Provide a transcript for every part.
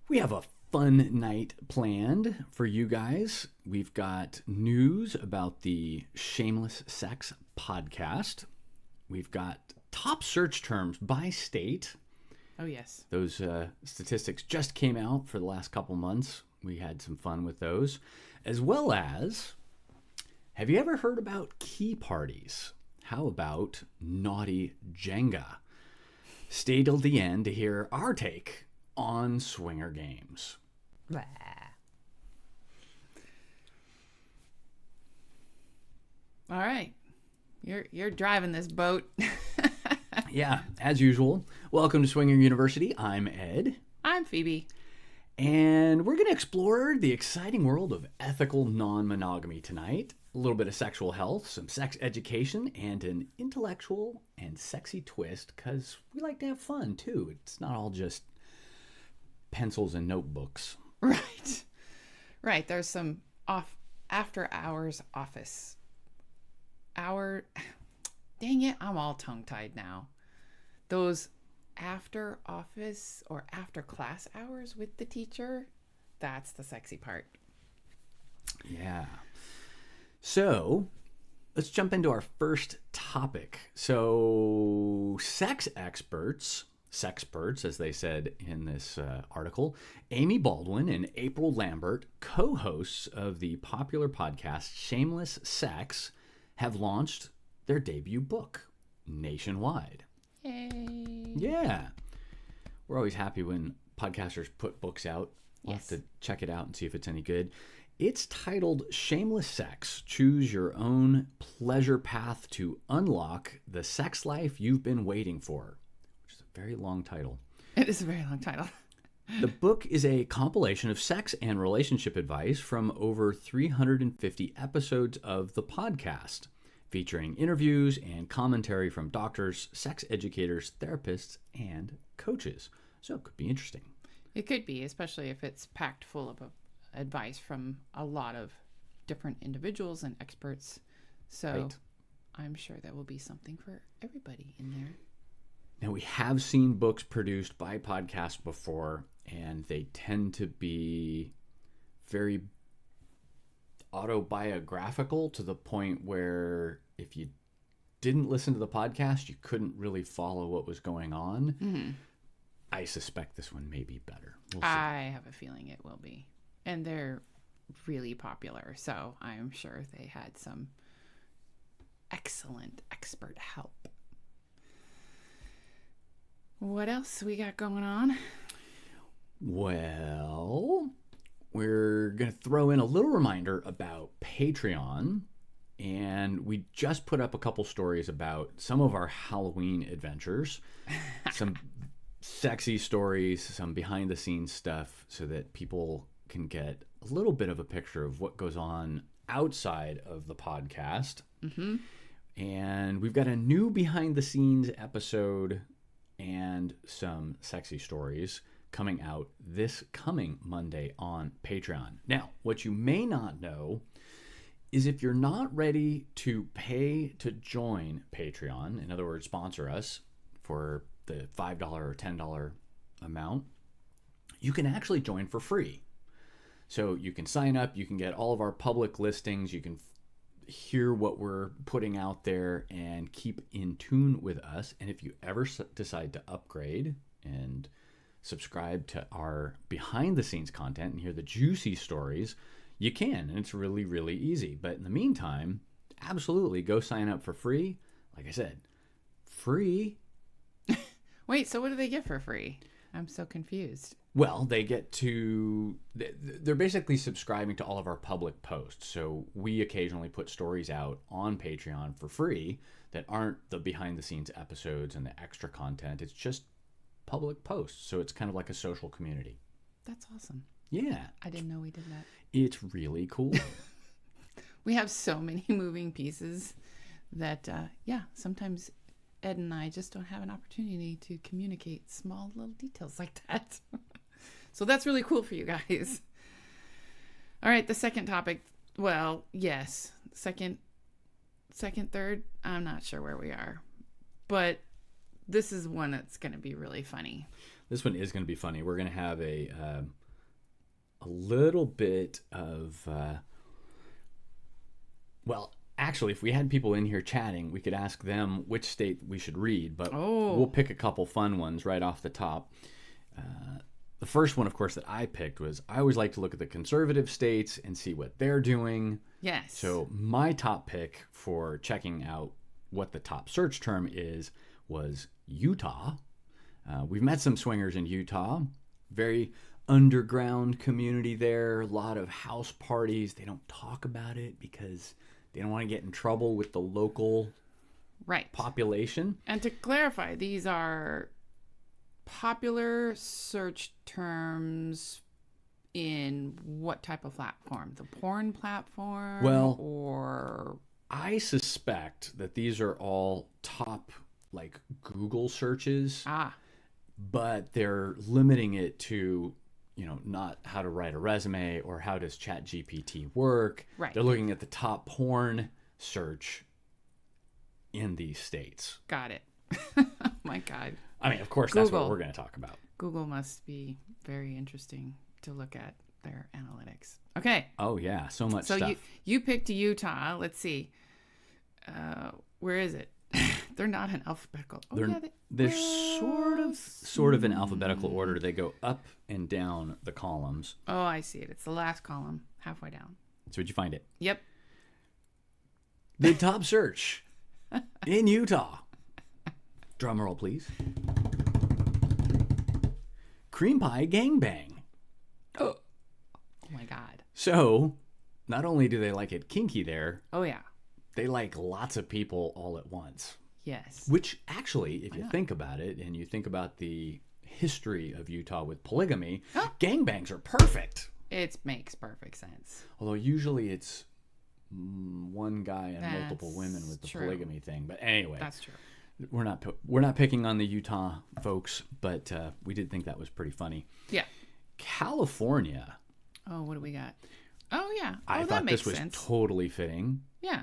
We have a fun night planned for you guys. We've got news about the Shameless Sex podcast. We've got top search terms by state. Oh, yes. Those statistics just came out for the last couple months. We had some fun with those. As well as, have you ever heard about key parties? How about naughty Jenga? Stay till the end to hear our take on swinger games. Blah. All right. You're driving this boat. Yeah, as usual. Welcome to Swinger University. I'm Ed. I'm Phoebe. And we're going to explore the exciting world of ethical non-monogamy tonight. A little bit of sexual health, some sex education, and an intellectual and sexy twist, because we like to have fun, too. It's not all just pencils and notebooks. Right. Right. There's some after hours office. Dang it, I'm all tongue-tied now. Those after office or after class hours with the teacher, that's the sexy part. Yeah. So, let's jump into our first topic. So, sexperts, as they said in this article, Amy Baldwin and April Lambert, co-hosts of the popular podcast Shameless Sex, have launched their debut book nationwide. Yay. Yeah. We're always happy when podcasters put books out. We'll Yes. have to check it out and see if it's any good. It's titled Shameless Sex, Choose Your Own Pleasure Path to Unlock the Sex Life You've Been Waiting For, which is a very long title. It is a very long title. The book is a compilation of sex and relationship advice from over 350 episodes of the podcast, featuring interviews and commentary from doctors, sex educators, therapists, and coaches. So it could be interesting. It could be, especially if it's packed full of advice from a lot of different individuals and experts. So Right. I'm sure there will be something for everybody in there. Now, we have seen books produced by podcasts before, and they tend to be very autobiographical to the point where if you didn't listen to the podcast, you couldn't really follow what was going on. Mm-hmm. I suspect this one may be better. We'll see. I have a feeling it will be. And they're really popular, so I'm sure they had some excellent expert help. What else we got going on? Well, we're going to throw in a little reminder about Patreon. And we just put up a couple stories about some of our Halloween adventures. Some sexy stories, some behind the scenes stuff, so that people can get a little bit of a picture of what goes on outside of the podcast. Mm-hmm. And we've got a new behind the scenes episode and some sexy stories coming out this coming Monday on Patreon. Now, what you may not know is if you're not ready to pay to join Patreon, in other words, sponsor us for the $5 or $10 amount, you can actually join for free. So you can sign up, you can get all of our public listings, you can hear what we're putting out there and keep in tune with us. And if you ever decide to upgrade and subscribe to our behind the scenes content and hear the juicy stories, you can, and it's really, really easy. But in the meantime, absolutely go sign up for free. Like I said, free. Wait, so what do they get for free? I'm so confused. Well, they're basically subscribing to all of our public posts. So we occasionally put stories out on Patreon for free that aren't the behind the scenes episodes and the extra content. It's just public posts. So it's kind of like a social community. That's awesome. Yeah. I didn't know we did that. It's really cool. We have so many moving pieces that, sometimes Ed and I just don't have an opportunity to communicate small little details like that. So that's really cool for you guys. All right, the second topic. Well, yes, second, third. I'm not sure where we are, but this is one that's going to be really funny. This one is going to be funny. We're going to have a little bit of well, actually, if we had people in here chatting, we could ask them which state we should read, but we'll pick a couple fun ones right off the top. The first one, of course, that I picked was I always like to look at the conservative states and see what they're doing. Yes. So my top pick for checking out what the top search term is was Utah. We've met some swingers in Utah. Very underground community there. A lot of house parties. They don't talk about it because they don't want to get in trouble with the local population. And to clarify, these are popular search terms in what type of platform? The porn platform? Well, or I suspect that these are all top like Google searches. But they're limiting it to, not how to write a resume or how does ChatGPT work. Right. They're looking at the top porn search in these states. Got it. Oh my God. I mean, of course, that's what we're going to talk about. Google must be very interesting to look at their analytics. Okay. Oh, yeah. So much stuff. So you picked Utah. Let's see. Where is it? They're not in alphabetical. They're sort of in alphabetical order. They go up and down the columns. Oh, I see it. It's the last column, halfway down. So did you find it? Yep. The top search in Utah. Drum roll, please. Cream pie gangbang. Oh my God. So, not only do they like it kinky there. Oh yeah. They like lots of people all at once. Yes. Which actually, if you think about it, and you think about the history of Utah with polygamy, gangbangs are perfect. It makes perfect sense. Although usually it's one guy and multiple women with the polygamy thing. But anyway. That's true. We're not picking on the Utah folks, but we did think that was pretty funny. Yeah. California. Oh, what do we got? Oh yeah. I thought this was totally fitting. Yeah.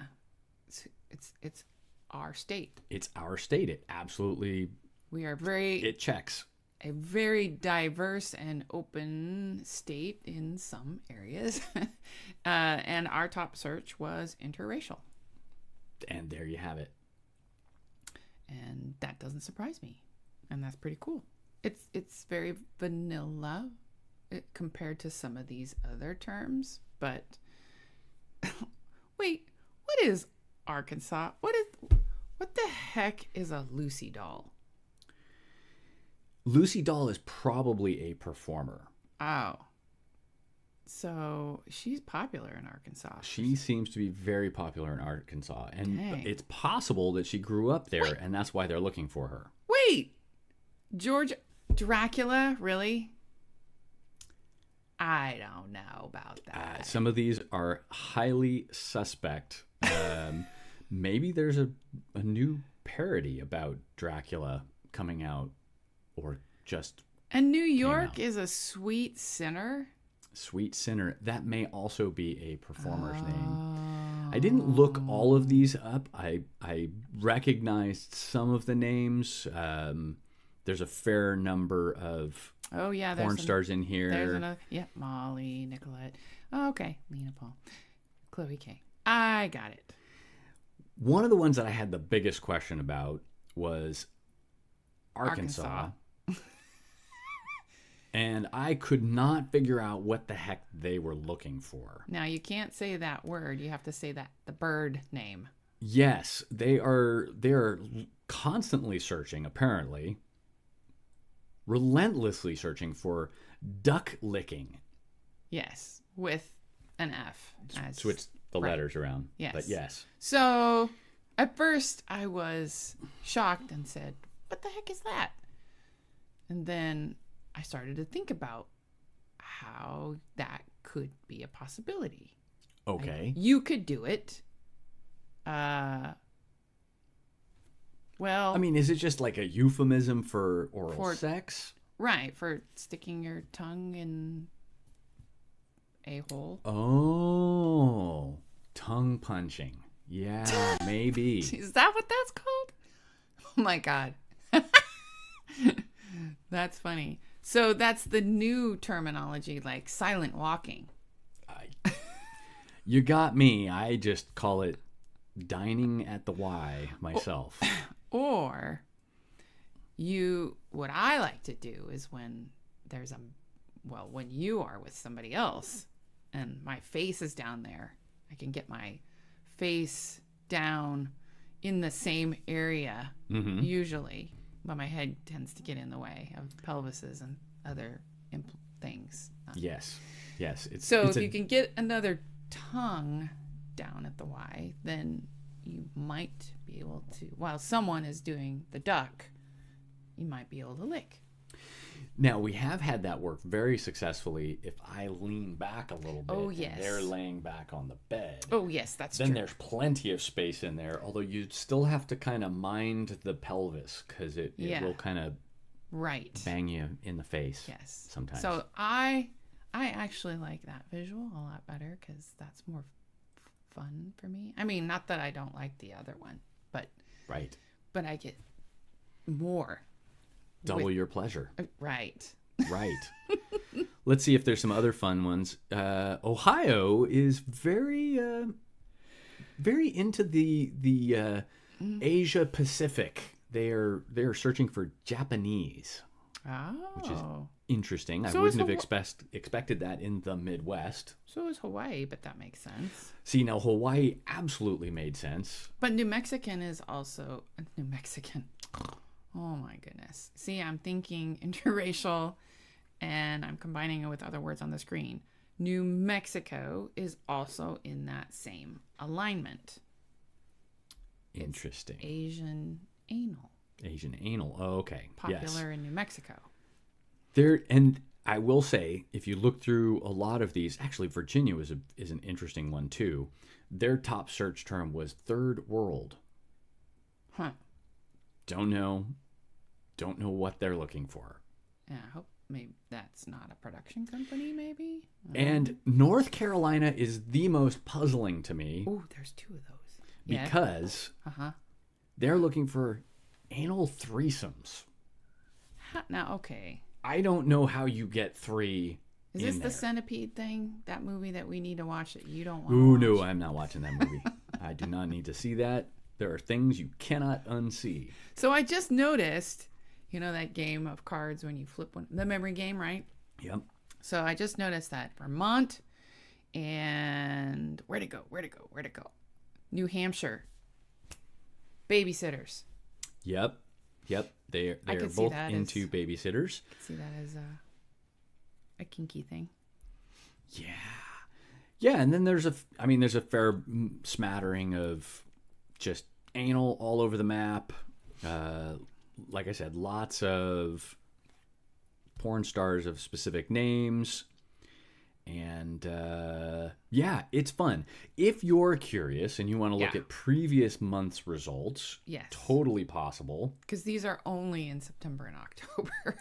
It's our state. It's our state. It absolutely. We are It checks. A very diverse and open state in some areas, and our top search was interracial. And there you have it. And that doesn't surprise me, and that's pretty cool. It's very vanilla compared to some of these other terms, but wait, what is Arkansas? What the heck is a Lucy doll? Lucy Doll is probably a performer. Oh. So she's popular in Arkansas. She seems to be very popular in Arkansas. And it's possible that she grew up there, and that's why they're looking for her. Wait! George Dracula? Really? I don't know about that. Some of these are highly suspect. Maybe there's a new parody about Dracula coming out, or just. And New York is a sweet sinner. Sweet Sinner. That may also be a performer's name. I didn't look all of these up. I recognized some of the names. There's a fair number of porn stars in here. There's another. Yeah, Molly, Nicolette. Oh, okay, Lena Paul, Chloe K. I got it. One of the ones that I had the biggest question about was Arkansas. And I could not figure out what the heck they were looking for. Now, you can't say that word. You have to say the bird name. Yes, they're constantly searching, apparently. Relentlessly searching for duck licking. Yes, with an F. Switch the letters around. Yes. But yes. So, at first, I was shocked and said, what the heck is that? And then I started to think about how that could be a possibility. Okay. You could do it. Well, I mean, is it just like a euphemism for oral sex? Right, for sticking your tongue in a hole. Oh, tongue punching. Yeah, maybe. Is that what that's called? Oh my God. That's funny. So that's the new terminology, like silent walking. You got me. I just call it dining at the Y myself. Or what I like to do is when when you are with somebody else and my face is down there, I can get my face down in the same area usually, but my head tends to get in the way of pelvises and other things. Yes. If you can get another tongue down at the Y, then you might be able to, while someone is doing the duck, you might be able to lick. Now, we have had that work very successfully if I lean back a little bit and they're laying back on the bed. Oh, yes, that's true. Then there's plenty of space in there, although you still have to kind of mind the pelvis because it will kind of bang you in the face sometimes. So I actually like that visual a lot better because that's more fun for me. I mean, not that I don't like the other one, but I get more. Double your pleasure. Right. Let's see if there's some other fun ones. Ohio is very into the Asia Pacific. They're searching for Japanese, which is interesting. I wouldn't have expected that in the Midwest. So is Hawaii, but that makes sense. See, now Hawaii absolutely made sense. But New Mexican is also New Mexican. Oh my goodness. See, I'm thinking interracial and I'm combining it with other words on the screen. New Mexico is also in that same alignment. Interesting. It's Asian anal. Oh, okay. Popular in New Mexico. And I will say, if you look through a lot of these, actually Virginia is an interesting one too. Their top search term was third world. Huh. Don't know what they're looking for. Yeah, I hope maybe that's not a production company, maybe. And North Carolina is the most puzzling to me. Oh, there's two of those. Because they're looking for anal threesomes. Now, okay. I don't know how you get three. Is this the Centipede thing? That movie that we need to watch that you don't want to watch? No, I'm not watching that movie. I do not need to see that. There are things you cannot unsee. So I just noticed, that game of cards when you flip one, the memory game, right? Yep. So I just noticed that Vermont and where'd it go? New Hampshire. Babysitters. Yep. They are both into babysitters. I could see that as a kinky thing. Yeah, and then there's a fair smattering of just anal all over the map. Like I said, lots of porn stars of specific names. And it's fun. If you're curious and you want to look at previous month's results, totally possible. Because these are only in September and October.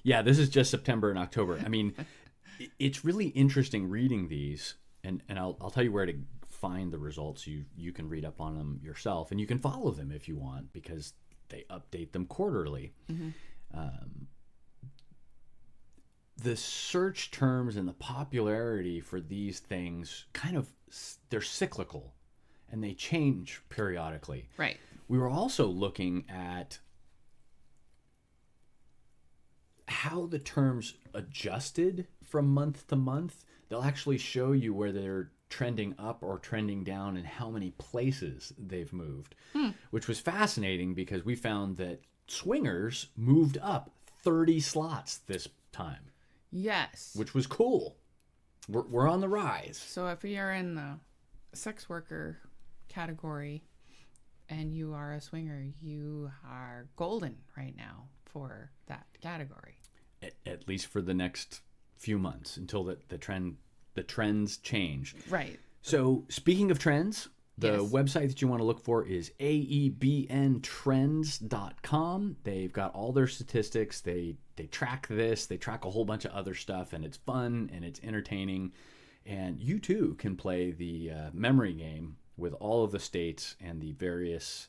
Yeah, this is just September and October. I mean, it's really interesting reading these. And I'll tell you where to find the results. You can read up on them yourself, and you can follow them if you want because they update them quarterly. The search terms and the popularity for these things they're cyclical and they change periodically. Right. We were also looking at how the terms adjusted from month to month. They'll actually show you where they're trending up or trending down and how many places they've moved, which was fascinating because we found that swingers moved up 30 slots this time. Yes. Which was cool. We're on the rise. So if you're in the sex worker category and you are a swinger, you are golden right now for that category. At least for the next few months until the trends change. Right. So speaking of trends, the website that you want to look for is aebntrends.com. They've got all their statistics. They track this. They track a whole bunch of other stuff, and it's fun and it's entertaining. And you too can play the memory game with all of the states and the various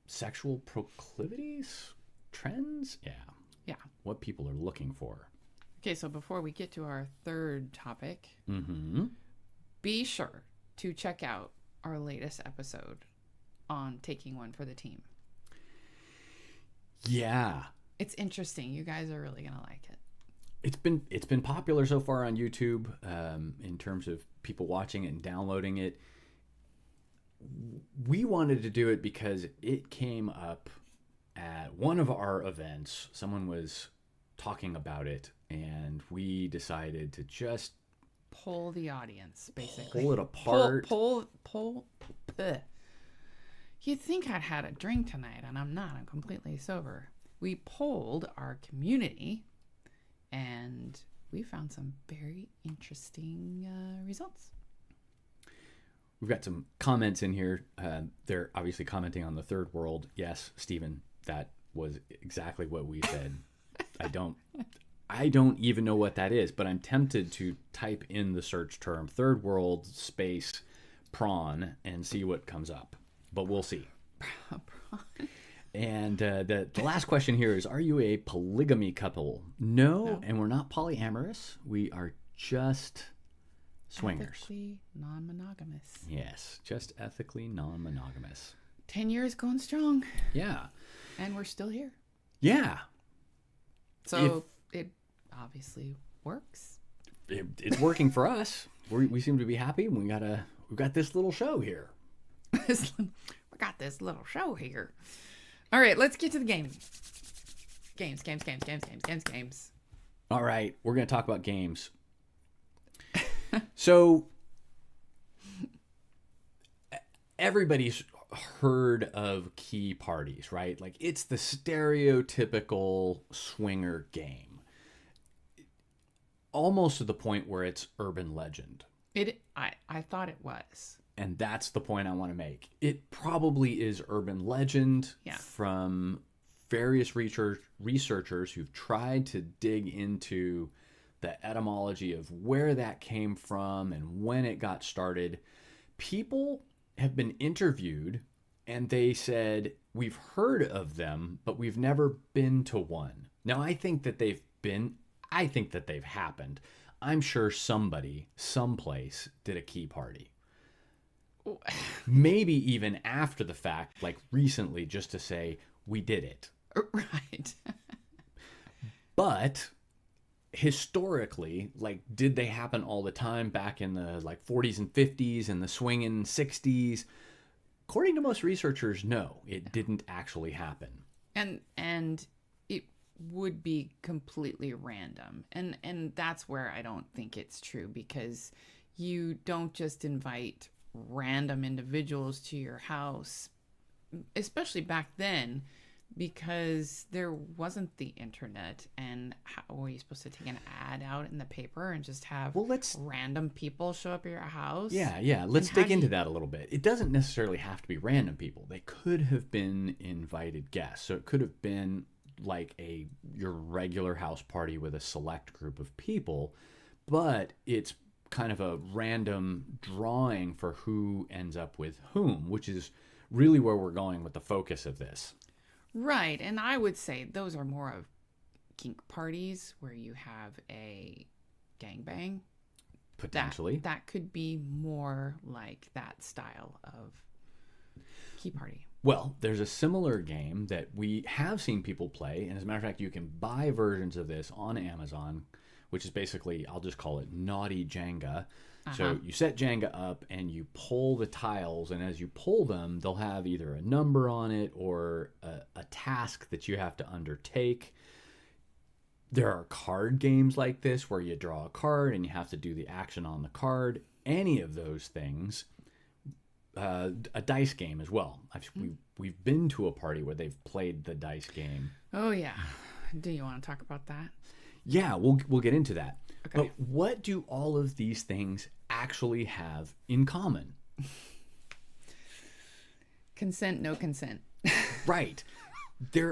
sexual proclivities. trends. Yeah. Yeah. What people are looking for. Okay, so before we get to our third topic, Mm-hmm. be sure to check out our latest episode on taking one for the team. Yeah. It's interesting. You guys are really going to like it. It's been popular so far on YouTube in terms of people watching it and downloading it. We wanted to do it because it came up at one of our events. Someone was talking about it, and we decided to just Poll the audience, basically. pull it apart. Pull. Bleh. You'd think I'd had a drink tonight, and I'm not. I'm completely sober. We polled our community, and we found some very interesting results. We've got some comments in here. They're obviously commenting on the third world. Yes, Stephen, that was exactly what we said. I don't even know what that is, but I'm tempted to type in the search term third world space prawn and see what comes up. But we'll see. And the last question here is, are you a polygamy couple? No, and we're not polyamorous. We are just swingers. Ethically non-monogamous. Yes, just ethically non-monogamous. 10 years going strong. Yeah. And we're still here. Yeah. So it obviously works. It's working for us. We seem to be happy. We've got this little show here. We got this little show here. All right, let's get to the game. Games. All right, we're going to talk about games. So, everybody's heard of key parties, right? Like, it's the stereotypical swinger game. Almost to the point where it's urban legend. I thought it was. And that's the point I want to make. It probably is urban legend from various researchers who've tried to dig into the etymology of where that came from and when it got started. People have been interviewed and they said, we've heard of them, but we've never been to one. Now, I think that they've happened. I'm sure somebody, someplace, did a key party. Maybe even after the fact, like recently, just to say, we did it. Right. But historically, like, did they happen all the time back in the 40s and 50s and the swinging 60s? According to most researchers, no, it didn't actually happen. And it would be completely random. And that's where I don't think it's true, because you don't just invite random individuals to your house, especially back then, because there wasn't the internet. And how were you supposed to take an ad out in the paper and just have random people show up at your house? Yeah. Let's dig into that a little bit. It doesn't necessarily have to be random people. They could have been invited guests. So it could have been like your regular house party with a select group of people, but it's kind of a random drawing for who ends up with whom, which is really where we're going with the focus of this. Right. And I would say those are more of kink parties where you have a gangbang. Potentially. That could be more like that style of key party. Well, there's a similar game that we have seen people play. And as a matter of fact, you can buy versions of this on Amazon, which is basically, I'll just call it naughty Jenga. So you set Jenga up and you pull the tiles, and as you pull them, they'll have either a number on it or a task that you have to undertake. There are card games like this where you draw a card and you have to do the action on the card. Any of those things. A dice game as well. We've been to a party where they've played the dice game. Oh, yeah. Do you want to talk about that? Yeah, we'll get into that. Okay. But what do all of these things actually have in common? Consent, no consent. Right.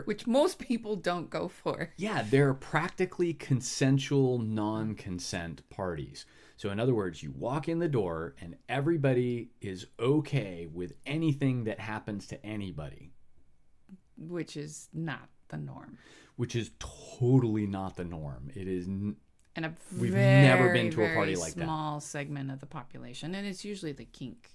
Which most people don't go for. Yeah, they're practically consensual non-consent parties. So in other words, you walk in the door and everybody is okay with anything that happens to anybody. Which is not the norm. Which is totally not the norm. It is. And We've never been to a very party like that. small segment of the population, and it's usually the kink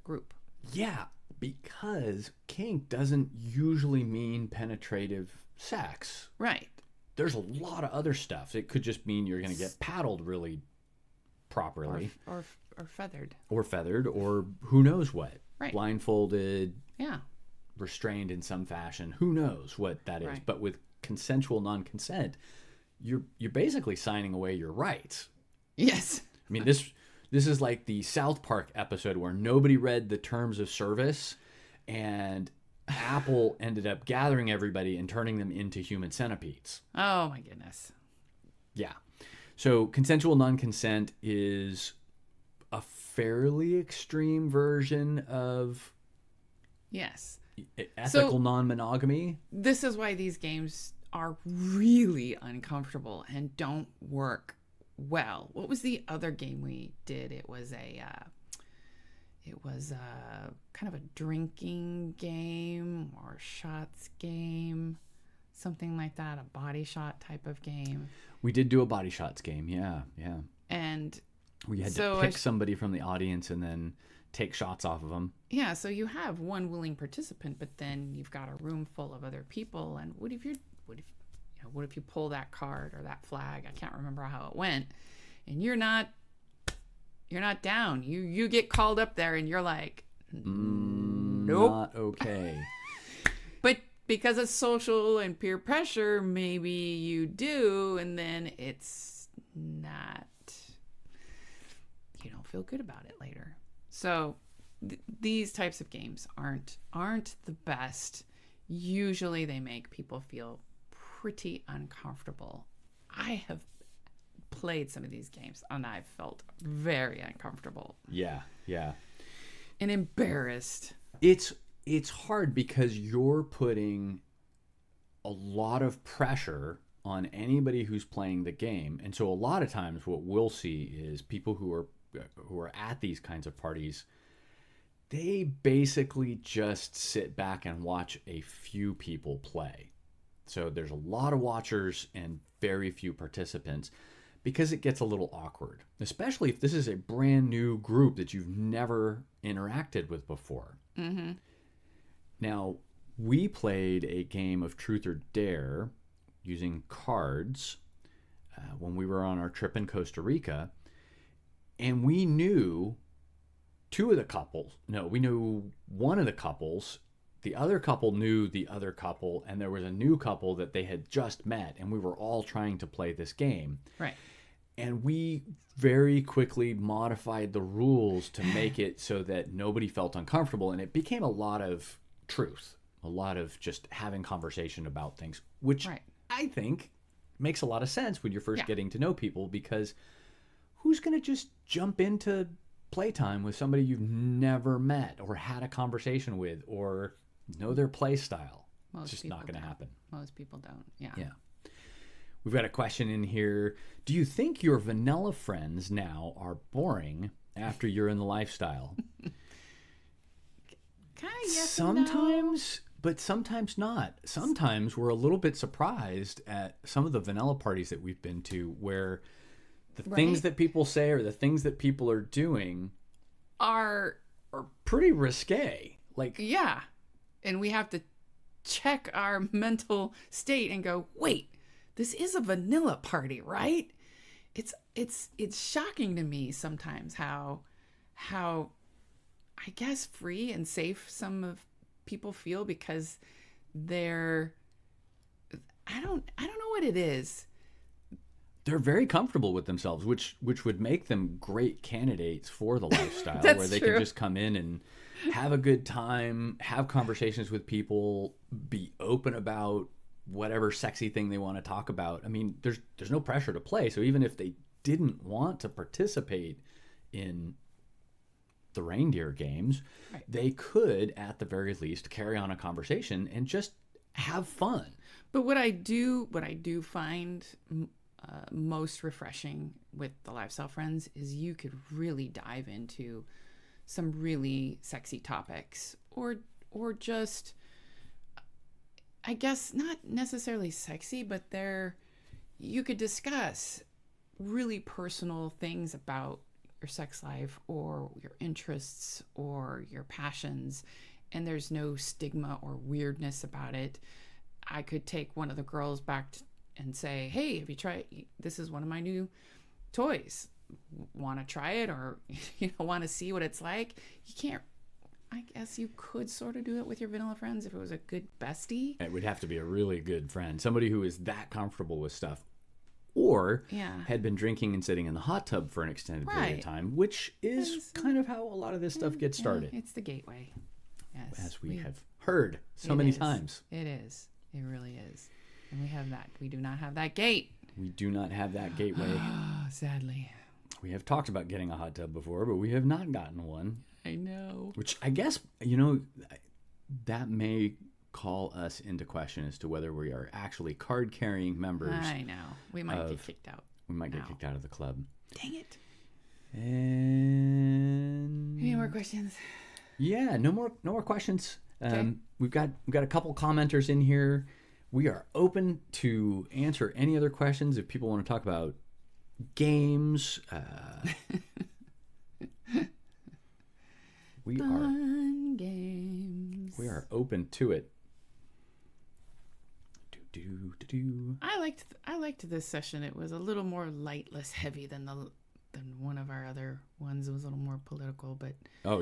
group. Yeah, because kink doesn't usually mean penetrative sex. Right. There's a lot of other stuff. It could just mean you're going to get paddled really properly. Or feathered. Or feathered, or who knows what. Right. Blindfolded. Yeah. Restrained in some fashion. Who knows what that is. Right. But with consensual non-consent, you're basically signing away your rights. Yes. I mean, this is like the South Park episode where nobody read the terms of service, and Apple ended up gathering everybody and turning them into human centipedes. Oh my goodness. Yeah. So consensual non-consent is a fairly extreme version of Yes. ethical non-monogamy. This is why these games are really uncomfortable and don't work well. What was the other game we did? It was a kind of a drinking game or shots game, something like that, a body shot type of game. We did do a body shots game, yeah. And we had to pick somebody from the audience and then take shots off of them. Yeah, so you have one willing participant, but then you've got a room full of other people. And what if you pull that card or that flag? I can't remember how it went, and you're not down. You get called up there, and you're like, nope, not okay. But because of social and peer pressure, maybe you do, and then it's not. You don't feel good about it later. So these types of games aren't the best. Usually they make people feel pretty uncomfortable. I have played some of these games and I've felt very uncomfortable. Yeah. And embarrassed. It's hard because you're putting a lot of pressure on anybody who's playing the game. And so a lot of times what we'll see is people who are at these kinds of parties, they basically just sit back and watch a few people play. So there's a lot of watchers and very few participants because it gets a little awkward, especially if this is a brand new group that you've never interacted with before. Mm-hmm. Now, we played a game of Truth or Dare using cards when we were on our trip in Costa Rica. And we knew we knew one of the couples. The other couple knew the other couple, and there was a new couple that they had just met, and we were all trying to play this game. Right. And we very quickly modified the rules to make it so that nobody felt uncomfortable, and it became a lot of truth, a lot of just having conversation about things, which I think makes a lot of sense when you're first getting to know people, because who's going to just jump into playtime with somebody you've never met or had a conversation with or know their play style? It's just not going to happen. Most people don't. Yeah. We've got a question in here. Do you think your vanilla friends now are boring after you're in the lifestyle? Kind of yes. Sometimes, but sometimes not. Sometimes we're a little bit surprised at some of the vanilla parties that we've been to where the things that people say or the things that people are doing are pretty risque. Yeah. And we have to check our mental state and go, wait, this is a vanilla party, right? It's shocking to me sometimes how I guess free and safe some of people feel because they're I don't know what it is. They're very comfortable with themselves, which would make them great candidates for the lifestyle where they can just come in and have a good time, have conversations with people, be open about whatever sexy thing they want to talk about. I mean, there's no pressure to play. So even if they didn't want to participate in the reindeer games, they could, at the very least, carry on a conversation and just have fun. But what I do find most refreshing with the Lifestyle Friends is you could really dive into some really sexy topics or just I guess not necessarily sexy, but you could discuss really personal things about your sex life or your interests or your passions, and there's no stigma or weirdness about it. I could take one of the girls back and say, hey, have you tried, this is one of my new toys. Want to try it, or want to see what it's like? You can't. I guess you could sort of do it with your vanilla friends if it was a good bestie. It would have to be a really good friend, somebody who is that comfortable with stuff, or had been drinking and sitting in the hot tub for an extended period of time, which is kind of how a lot we stuff gets started. It's the gateway, yes, as we have heard so many times. It is. It really is. And we have that. We do not have that gate. We do not have that gateway. Sadly. We have talked about getting a hot tub before, but we have not gotten one. I know. Which I guess, that may call us into question as to whether we are actually card-carrying members. I know. We might get kicked out. We might get kicked out of the club. Dang it. And any more questions? Yeah, no more questions. Okay. We've got a couple commenters in here. We are open to answer any other questions if people want to talk about games. Fun games. We are open to it. I liked this session. It was a little more light, less heavy than one of our other ones. It was a little more political, but but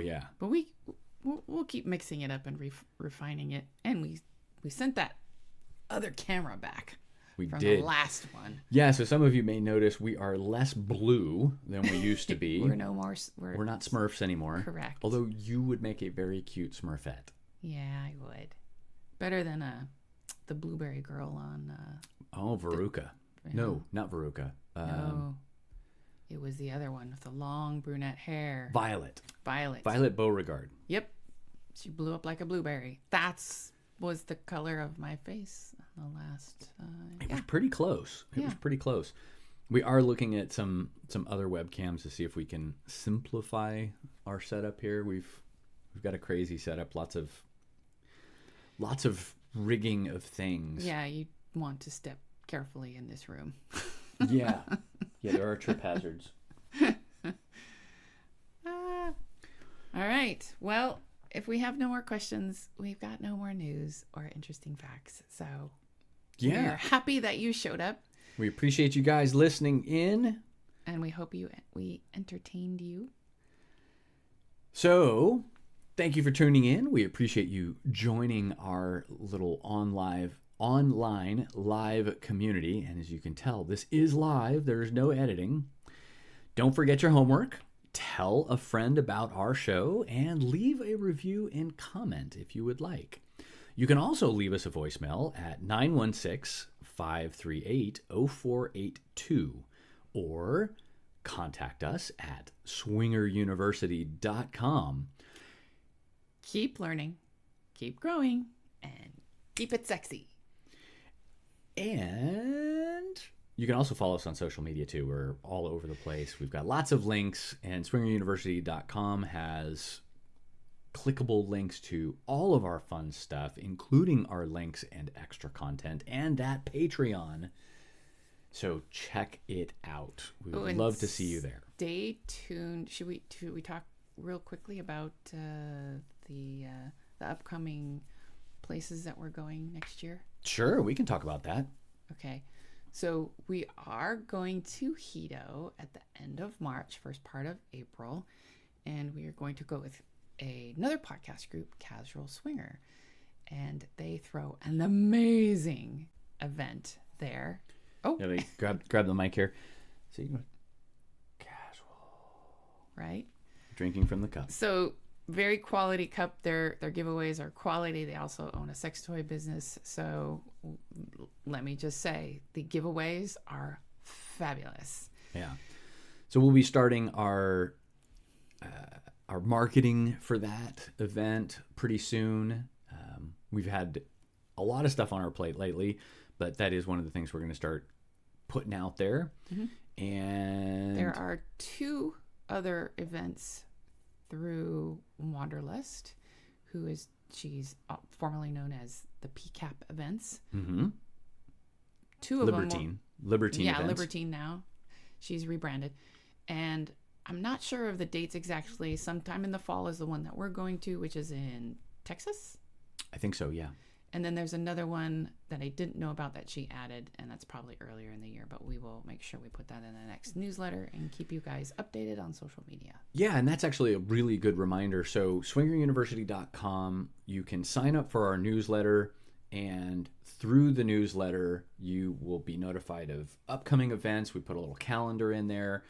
we'll keep mixing it up and refining it. And we sent that other camera back. We from did. The last one. Yeah, so some of you may notice we are less blue than we used to be. We're no more. We're not Smurfs anymore. Correct. Although you would make a very cute Smurfette. Yeah, I would. Better than the blueberry girl on. Veruca. No, not Veruca. No, it was the other one with the long brunette hair. Violet. Violet Beauregard. Yep, she blew up like a blueberry. Was the color of my face on the last. It was pretty close. It was pretty close. We are looking at some other webcams to see if we can simplify our setup here. We've got a crazy setup. Lots of rigging of things. Yeah, you want to step carefully in this room. Yeah, there are trip hazards. All right. Well, if we have no more questions, we've got no more news or interesting facts. So we're happy that you showed up. We appreciate you guys listening in. And we hope we entertained you. So thank you for tuning in. We appreciate you joining our little online live community. And as you can tell, this is live. There's no editing. Don't forget your homework. Tell a friend about our show and leave a review and comment if you would like. You can also leave us a voicemail at 916-538-0482 or contact us at swingeruniversity.com. Keep learning, keep growing, and keep it sexy. And you can also follow us on social media too. We're all over the place. We've got lots of links, and swingeruniversity.com has clickable links to all of our fun stuff, including our links and extra content and that Patreon. So check it out. We would love to see you there. Stay tuned. Should we talk real quickly about the upcoming places that we're going next year? Sure, we can talk about that. Okay. So we are going to Hedo at the end of March, first part of April, and we are going to go with another podcast group, Casual Swinger, and they throw an amazing event there. Oh, yeah, grab the mic here. So you can casual, right? Drinking from the cup. So very quality cup. Their giveaways are quality. They also own a sex toy business. So let me just say, the giveaways are fabulous. Yeah. So we'll be starting our marketing for that event pretty soon. We've had a lot of stuff on our plate lately, but that is one of the things we're going to start putting out there. Mm-hmm. And there are 2 other events through Wanderlust, who is She's formerly known as the PCAP events. Mm-hmm. Two of them. Libertine Yeah, events. Libertine now. She's rebranded. And I'm not sure of the dates exactly. Sometime in the fall is the one that we're going to, which is in Texas. I think so, yeah. And then there's another one that I didn't know about that she added, and that's probably earlier in the year, but we will make sure we put that in the next newsletter and keep you guys updated on social media. Yeah, and that's actually a really good reminder. So swingeruniversity.com, you can sign up for our newsletter, and through the newsletter, you will be notified of upcoming events. We put a little calendar in there.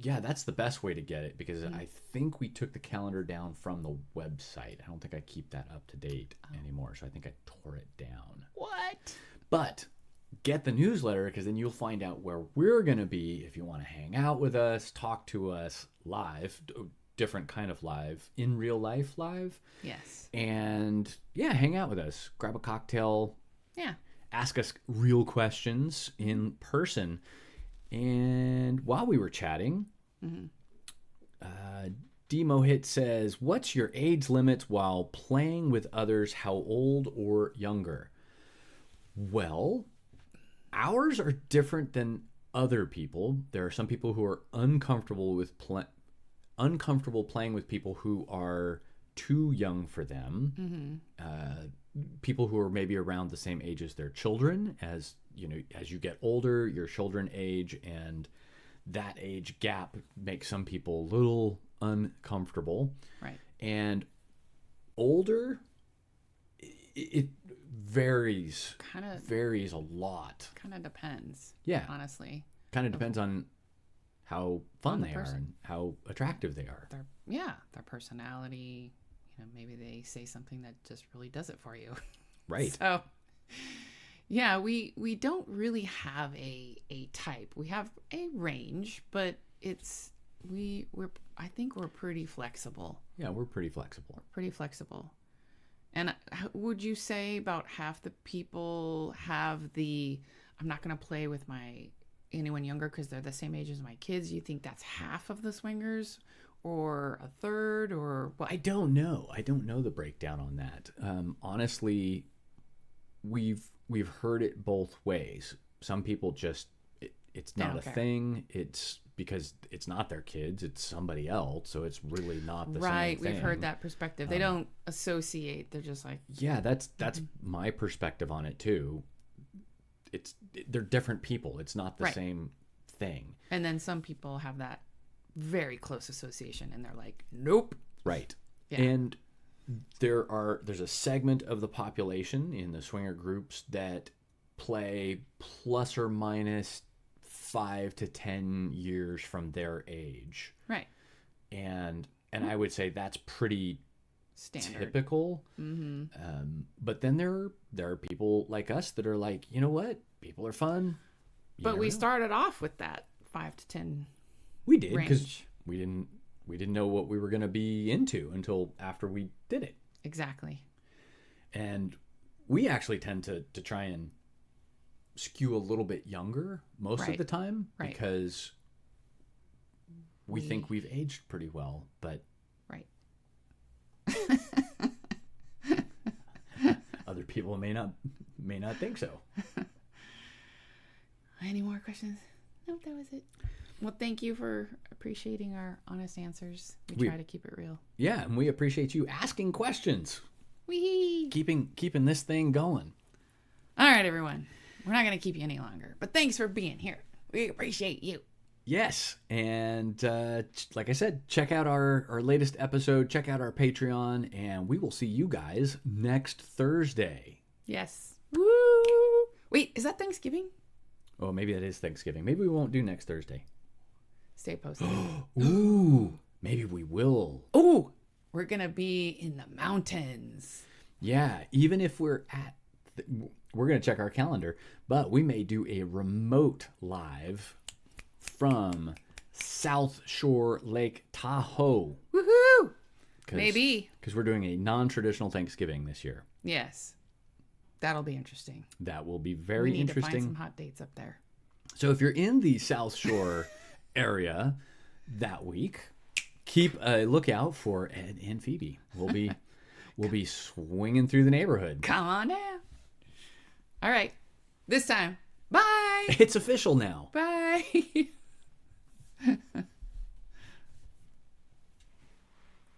Yeah, that's the best way to get it, because I think we took the calendar down from the website. I don't think I keep that up to date anymore, so I think I tore it down. What? But get the newsletter, because then you'll find out where we're going to be if you want to hang out with us, talk to us live, different kind of live, in real life live. Yes. And yeah, hang out with us. Grab a cocktail. Yeah. Ask us real questions in person. And while we were chatting, Demo Hit says, what's your age limits while playing with others? How old or younger? Well, ours are different than other people. There are some people who are uncomfortable playing with people who are too young for them. People who are maybe around the same age as their children. As you get older, your children age, and that age gap makes some people a little uncomfortable. Right. And older, it varies. Varies a lot. Kind of depends. Yeah. Honestly. Kind of depends on how fun they are person. and how attractive they are. Their personality. Maybe they say something that just really does it for you. Right. So, yeah, we don't really have a type. We have a range, but I think we're pretty flexible. Yeah, we're pretty flexible. And would you say about half the people have I'm not going to play with anyone younger because they're the same age as my kids? You think that's half of the swingers? Or a third, or what? I don't know. I don't know the breakdown on that. Honestly, we've heard it both ways. Some people just it's not a thing. It's because it's not their kids. It's somebody else. So it's really not the same thing. Right. We've heard that perspective. They don't associate. They're just like, yeah. That's my perspective on it too. They're different people. It's not the same thing. And then some people have that very close association, and they're like, nope. Right. Yeah. And there's a segment of the population in the swinger groups that play plus or minus 5 to 10 years from their age. Right. And I would say that's pretty standard, typical. But then there are people like us that are like, you know what? People are fun. But we started off with that 5 to 10. We did, because we didn't know what we were going to be into until after we did it. Exactly. And we actually tend to try and skew a little bit younger most of the time, because we think we've aged pretty well, but other people may not think so. Any more questions? Nope, that was it. Well, thank you for appreciating our honest answers. We try to keep it real. Yeah, and we appreciate you asking questions. Wee! Keeping this thing going. All right, everyone. We're not going to keep you any longer, but thanks for being here. We appreciate you. Yes, and like I said, check out our latest episode. Check out our Patreon, and we will see you guys next Thursday. Yes. Woo! Wait, is that Thanksgiving? Oh, maybe that is Thanksgiving. Maybe we won't do next Thursday. Stay posted. Ooh, maybe we will. Ooh, we're going to be in the mountains. Yeah, even if we're we're going to check our calendar, but we may do a remote live from South Shore Lake Tahoe. Woohoo! Maybe. Because we're doing a non-traditional Thanksgiving this year. Yes. That'll be interesting. That will be very interesting. We need to find some hot dates up there. So if you're in the South Shore area that week, keep a lookout for Ed and Phoebe. We'll be swinging through the neighborhood. Come on down. All right. This time. Bye. It's official now. Bye.